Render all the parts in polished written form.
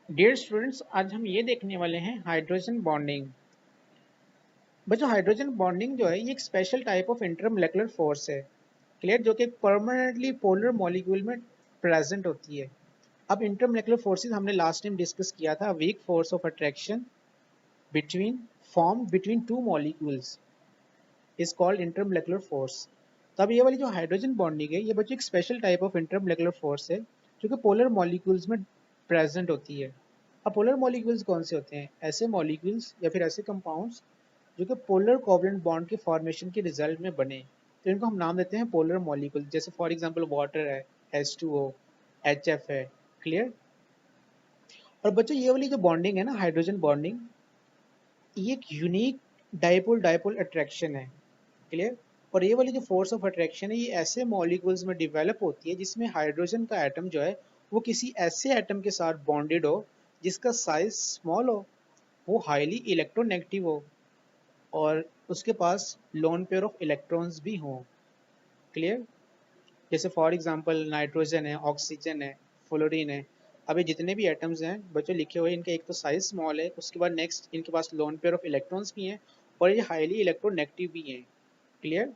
Dear students, आज हम ये देखने वाले हैं हाइड्रोजन बॉन्डिंग। बच्चों, हाइड्रोजन बॉन्डिंग जो है ये एक special type of intermolecular force है, क्लियर, जो कि परमानेंटली पोलर मॉलिक्यूल में प्रेजेंट होती है। अब इंटरमोलेकुलर फोर्सेस हमने लास्ट टाइम डिस्कस किया था, weak force of attraction between form between two molecules is called intermolecular force. तो अब ये वाली जो हाइड्रोजन बॉन्डिंग है ये बच्चों एक special type of intermolecular force है जो कि पोलर मॉलिक्यूल्स में प्रेजेंट होती है। अब पोलर मॉलिक्यूल्स कौन से होते हैं? ऐसे मॉलिक्यूल्स या फिर ऐसे कंपाउंड्स जो कि पोलर कोवलेंट बॉन्ड के फॉर्मेशन के रिजल्ट में बने, तो इनको हम नाम देते हैं पोलर मॉलिक्यूल। जैसे फॉर एग्जांपल वाटर है, H2O, HF है, क्लियर। और बच्चों ये वाली जो बॉन्डिंग है ना, हाइड्रोजन बॉन्डिंग, ये एक यूनिक डाइपोल डाइपोल अट्रैक्शन है, क्लियर। और ये वाली जो फोर्स ऑफ अट्रैक्शन है ये ऐसे मॉलिक्यूल्स में डेवलप होती है जिसमें हाइड्रोजन का एटम जो है वो किसी ऐसे एटम के साथ बॉन्डेड हो जिसका साइज स्मॉल हो, वो हाईली इलेक्ट्रोनेगेटिव हो और उसके पास लोन पेयर ऑफ इलेक्ट्रॉन्स भी हों, क्लियर। जैसे फॉर एग्जांपल नाइट्रोजन है, ऑक्सीजन है, फ्लोरीन है। अभी जितने भी एटम्स हैं बच्चों लिखे हुए, इनका एक तो साइज स्मॉल है, उसके बाद नेक्स्ट इनके पास लोन पेयर ऑफ इलेक्ट्रॉन्स भी हैं और ये हाईली इलेक्ट्रोनेगेटिव भी हैं, क्लियर।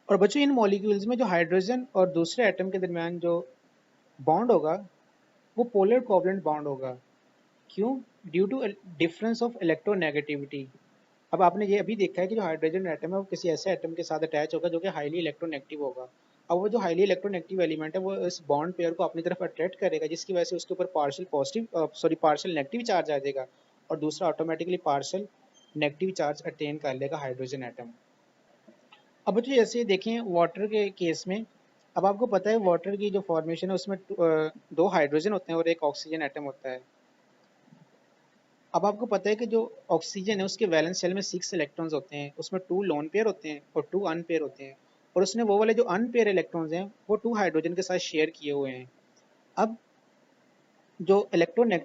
और बच्चों इन मॉलिक्यूल्स में जो हाइड्रोजन और दूसरे एटम के दरमियान जो बॉन्ड होगा वो पोलर कोवलेंट बॉन्ड होगा। क्यों? Due to difference of electronegativity. अब आपने ये अभी देखा है कि जो हाइड्रोजन एटम है वो किसी ऐसे एटम के साथ अटैच होगा जो कि हाईली इलेक्ट्रोनेगेटिव होगा। अब वो जो हाईली इलेक्ट्रोनेगेटिव एलिमेंट है वो इस बॉन्ड पेयर को अपनी तरफ अट्रैक्ट करेगा, जिसकी वजह से उसके ऊपर partial positive partial negative charge आ जाएगा और दूसरा automatically partial negative charge attain कर लेगा हाइड्रोजन एटम। अब बच्चों जैसे देखें वाटर के केस में, अब आपको पता है वाटर की जो फॉर्मेशन है उसमें दो हाइड्रोजन होते हैं और एक ऑक्सीजन एटम होता है। अब आपको पता है कि जो ऑक्सीजन है उसके वैलेंस शेल में 6 इलेक्ट्रॉन्स होते हैं, उसमें 2 लोन पेयर होते हैं और 2 अनपेयर होते हैं। और उसने वो वाले जो अनपेयर इलेक्ट्रॉन्स हैं वो 2 हाइड्रोजन के साथ शेयर किए हुए हैं। अब जो इलेक्ट्रोन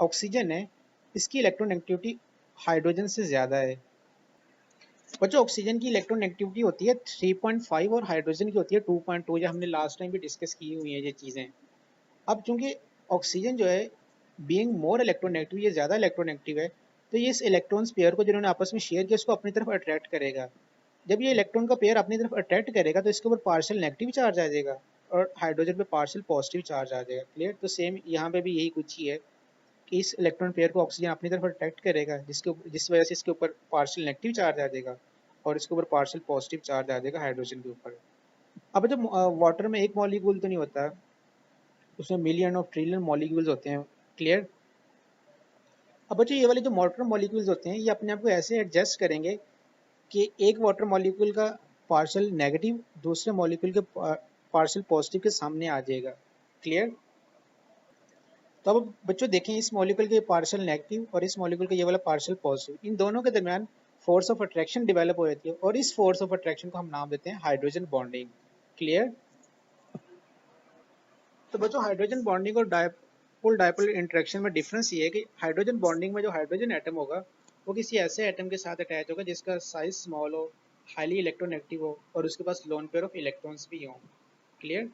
ऑक्सीजन है इसकी इलेक्ट्रोनेगेटिविटी हाइड्रोजन से ज़्यादा है। बच्चों ऑक्सीजन की इलेक्ट्रोनेगेटिविटी होती है 3.5 और हाइड्रोजन की होती है 2.2। ये हमने लास्ट टाइम भी डिस्कस की हुई है ये चीज़ें। अब चूंकि ऑक्सीजन जो है बीइंग मोर इलेक्ट्रोनेगेटिव, ये ज़्यादा इलेक्ट्रोनेगेटिव है, तो ये इस इलेक्ट्रॉन्स पेयर को जिन्होंने आपस में शेयर किया उसको अपनी तरफ अट्रैक्ट करेगा। जब ये इलेक्ट्रॉन का पेयर अपनी तरफ अट्रैक्ट करेगा तो इसके ऊपर पार्शियल नेगेटिव चार्ज आ जाएगा और हाइड्रोजन पे पार्शियल पॉजिटिव चार्ज आ जाएगा, क्लियर। तो सेम यहाँ पे भी यही कुछ ही है कि इस इलेक्ट्रॉन पेयर को ऑक्सीजन अपनी तरफ अट्रैक्ट करेगा जिस वजह से इसके ऊपर पार्शियल नेगेटिव चार्ज आ जाएगा और इसके ऊपर पार्शियल पॉजिटिव चार्ज आ जाएगा हाइड्रोजन के ऊपर। अब जब वाटर में एक मॉलिक्यूल तो नहीं होता, उसमें मिलियन ऑफ ट्रिलियन मॉलिक्यूल्स होते हैं, क्लियर। अब बच्चों ये वाले जो वाटर मॉलिक्यूल्स होते हैं ये अपने आप को ऐसे एडजस्ट करेंगे कि एक वाटर मॉलिक्यूल का पार्शियल नेगेटिव दूसरे मॉलिक्यूल के पार्शियल पॉजिटिव के सामने आ जाएगा, क्लियर। तो अब बच्चों देखें इस मॉलिक्यूल के पार्शियल नेगेटिव और इस मॉलिक्यूल का ये वाला पार्शियल पॉजिटिव, इन दोनों के दरमियान फोर्स ऑफ अट्रैक्शन डेवलप हो जाती है और इस फोर्स ऑफ अट्रैक्शन को हम नाम देते हैं हाइड्रोजन बॉन्डिंग, क्लियर। तो बच्चों हाइड्रोजन बॉन्डिंग और डायपोल डायपोल इंटरेक्शन में डिफरेंस ये है कि हाइड्रोजन बॉन्डिंग में जो हाइड्रोजन एटम होगा वो किसी ऐसे एटम के साथ अटैच होगा जिसका साइज स्मॉल हो, हाईली इलेक्ट्रोनेगेटिव हो और उसके पास लोन पेयर ऑफ इलेक्ट्रॉन्स भी हों, क्लियर।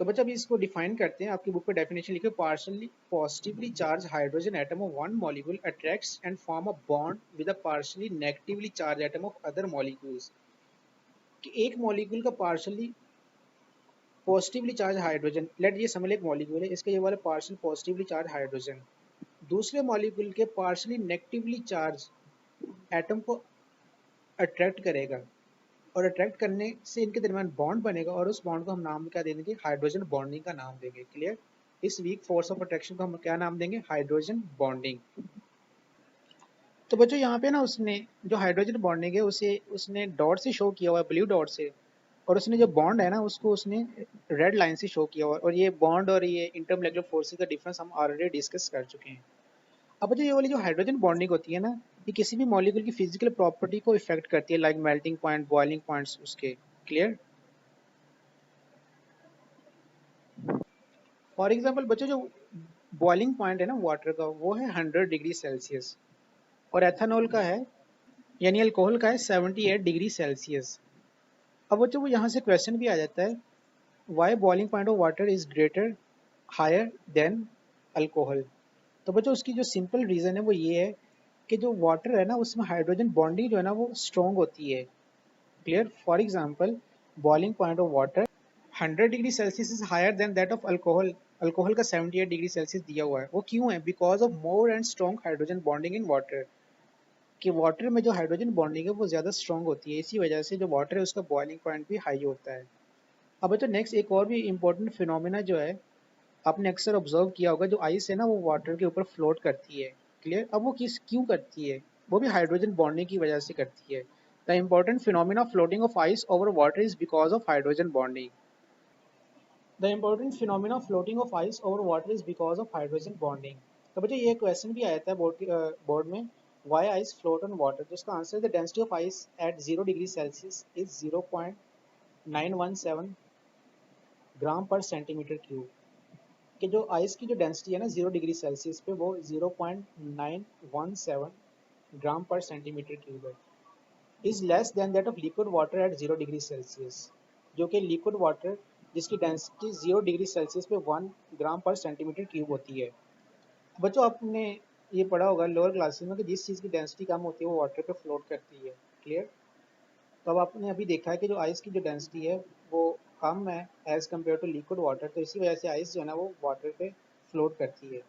तो बच्चा अभी इसको डिफाइन करते हैं, आपकी बुक पे डेफिनेशन लिखे, partially positively charge hydrogen atom of one molecule attracts and form a bond with a partially negatively charge atom of other molecules. कि एक मॉलिक्यूल का partially positively charge hydrogen, let ये समझ एक मॉलिक्यूल है, इसका ये वाला पार्शियल पॉजिटिवली चार्ज हाइड्रोजन दूसरे मॉलिक्यूल के पार्शियली नेगेटिवली चार्ज एटम को अट्रैक्ट करेगा और अट्रैक्ट करने से इनके दरमियान बॉन्ड बनेगा और उस बॉन्ड को हम नाम क्या दे देंगे? हाइड्रोजन बॉन्डिंग का नाम देंगे, क्लियर। इस वीक फोर्स ऑफ अट्रैक्शन को हम क्या नाम देंगे? Hydrogen bonding. तो बच्चों यहाँ पे ना उसने जो हाइड्रोजन बॉन्डिंग है उसे उसने डॉट से शो किया हुआ है, ब्लू डॉट से, और उसने जो बॉन्ड है ना उसको उसने रेड लाइन से शो किया हुआ है। और ये बॉन्ड और ये इंटरमोलेकुलर फोर्सेस का डिफरेंस हम ऑलरेडी डिस्कस कर चुके हैं। अब बच्चों ये वाली जो हाइड्रोजन बॉन्डिंग होती है ना ये किसी भी मॉलिक्यूल की फिजिकल प्रॉपर्टी को इफेक्ट करती है, like melting point, boiling points उसके, क्लियर। फॉर एग्जाम्पल बच्चों जो बॉइलिंग पॉइंट है ना वाटर का वो है 100 डिग्री सेल्सियस और एथेनॉल का है यानी अल्कोहल का है 78 डिग्री सेल्सियस। अब बच्चों वो यहाँ से क्वेश्चन भी आ जाता है, why boiling point of water is greater higher than alcohol. तो बच्चों उसकी जो सिंपल रीज़न है वो ये है कि जो वाटर है ना उसमें हाइड्रोजन बॉन्डिंग जो है ना वो स्ट्रॉन्ग होती है। Clear? For example boiling point of water 100 degree Celsius is higher than that of alcohol. Alcohol का 78 डिग्री सेल्सियस दिया हुआ है। वो क्यों है? Because of more and strong hydrogen bonding in water. कि वाटर में जो हाइड्रोजन बॉन्डिंग है वो ज़्यादा स्ट्रॉन्ग होती है, इसी वजह से जो वाटर है उसका बॉइलिंग पॉइंट भी हाई होता है। अब तो नेक्स्ट एक और भी इंपॉर्टेंट फिनोमिना जो है आपने अक्सर ऑब्जर्व किया होगा, जो आइस है ना वो वाटर के ऊपर फ्लोट करती है। क्लियर? अब वो किस क्यों करती है? वो भी हाइड्रोजन बॉन्डिंग की वजह से करती है। The important phenomena floating of ice over water is because of hydrogen bonding. The important phenomena floating of ice over water is because of hydrogen bonding. तो बच्चों ये क्वेश्चन भी आया था बोर्ड में, why ice float on water. तो इसका answer है the density of ice at 0 degree Celsius is 0.917 gram per centimetre cube. कि जो आइस की जो डेंसिटी है ना 0 डिग्री सेल्सियस पे वो 0.917 ग्राम पर सेंटीमीटर क्यूब है। Is less than that of liquid water at 0 degree Celsius. जो कि लिक्विड वाटर जिसकी डेंसिटी 0 डिग्री सेल्सियस पे 1 ग्राम पर सेंटीमीटर क्यूब होती है। बच्चों आपने ये पढ़ा होगा लोअर क्लासेस में कि जिस चीज़ की डेंसिटी कम होती है वो वाटर पे फ्लोट करती है। क्लियर? तो अब आपने अभी देखा है कि जो आइस की जो डेंसिटी है वो कम है as compare to liquid water, तो इसी वजह से आइस जो है ना वो वाटर पे फ्लोट करती है।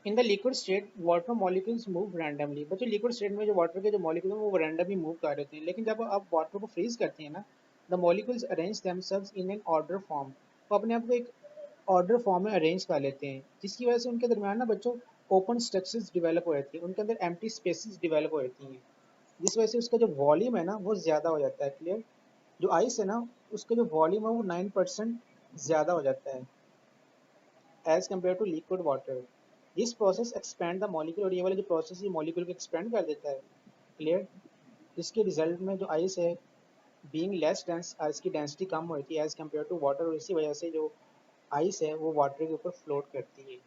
In the liquid state water molecules move randomly. बच्चों लिक्विड स्टेट में जो वाटर के जो मॉलिक्यूल हैं वो रैंडमली मूव कर रहे होते हैं, लेकिन जब आप वाटर को फ्रीज करते हैं ना the molecules arrange themselves in an order form. वो अपने आप को एक ऑर्डर फॉर्म में अरेंज कर लेते हैं, जिसकी वजह से उनके दरमियान ना बच्चों ओपन स्ट्रक्चर्स डेवलप हो जाती है, उनके अंदर एम्प्टी स्पेसेस डेवलप हो जाती हैं, जिस वजह से उसका जो वॉल्यूम है ना वो ज़्यादा हो जाता है। क्लियर? जो आइस है ना उसका जो वॉल्यूम है वो 9% ज़्यादा हो जाता है as compare to liquid water. This process expand the molecule, और ये वाला जो प्रोसेस है मॉलिक्यूल को एक्सपेंड कर देता है। क्लियर? जिसके रिजल्ट में जो आइस है बीइंग लेस डेंस, आइस की डेंसिटी कम होती है एज कम्पेयर टू वाटर, और इसी वजह से जो आइस है वो वाटर के ऊपर फ्लोट करती है।